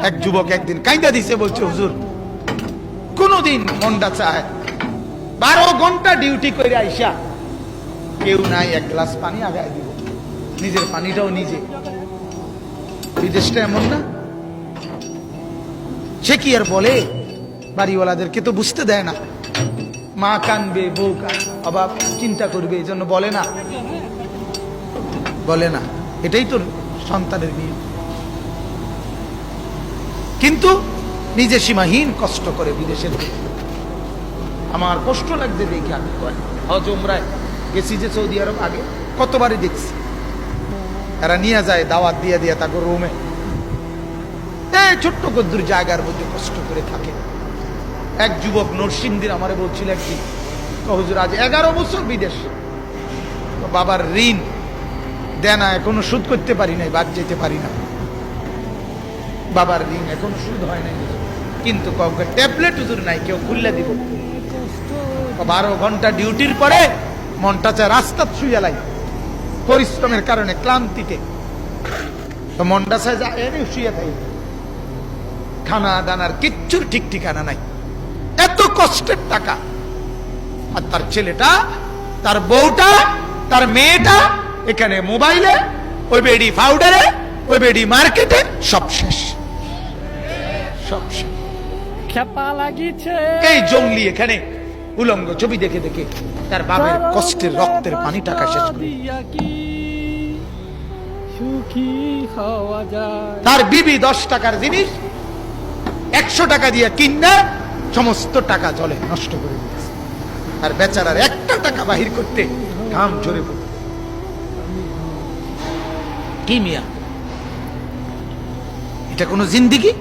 এক যুবক একদিন কাইন্দা দিছে, বলছে হুজুর কোনদিন মনটা চায় 12 ঘন্টা ডিউটি করে আইসা কেউ নাই, এক গ্লাস পানি আগায় দিব, নিজের পানিটাও নিজে। বিদেশটা এমন না? সে কি আর বলে? বাড়িওয়ালাদেরকে তো বুঝতে দেয় না, মা কানবে, বউ অভাব চিন্তা করবে, এই জন্য বলে না, বলে না। এটাই তো সন্তানের নিয়ম। কিন্তু নিজে সীমাহীন কষ্ট করে বিদেশের দিকে। আমার কষ্ট লাগছে দেখি, আমি হজ উমরায় গেছি যে সৌদি আরব, আগে কতবারই দেখছি, এরা নিয়ে যায় দাওয়াত দিয়ে দিয়ে তাকে রুমে, এই ছোট্ট গদ্দুর জায়গার মধ্যে কষ্ট করে থাকে। এক যুবক নরসিংদীর আমারে বলছিল একদিন, হুজুর আজ 11 বছর বিদেশ, বাবার ঋণ দেনা এখনো শোধ করতে পারি নাই, বাদ যেতে পারি না, বাবার ঋণ এখনো শোধ হয় নাই, কিন্তু কাউকে ট্যাবলেট হুজুর নাই, কেউ খুললে দিব। 12 ঘন্টা ডিউটির পরে মনটা চায় রাস্তা শুয়ে লাই, পরিশ্রমের কারণে ক্লান্তিতে, তো মনটা চায় যা এনে শুয়ে থাই, খানা দানার কিচ্ছুর ঠিক ঠিকানা নাই, এত কষ্টের টাকা। আর তার ছেলেটা, তার বউটা, তার মেয়েটা এখানে মোবাইলে, ওই বেডি পাউডারে, ওই বেডি মার্কেটে, সব শেষ, সব শেষ। এই জঙ্গলি এখানে উলঙ্গ ছবি দেখে দেখে তার বাবার কষ্টের রক্তের পানি টাকা শেষ করে। তার বিবি 10 টাকার জিনিস 100 টাকা দিয়ে কিনা সমস্ত টাকা চলে নষ্ট করে দিয়েছে। আর বেচারার একটা টাকা বাহির করতে ঘাম ঝরে পড়ে। কি মিয়া, এটা কোন জিন্দেগি?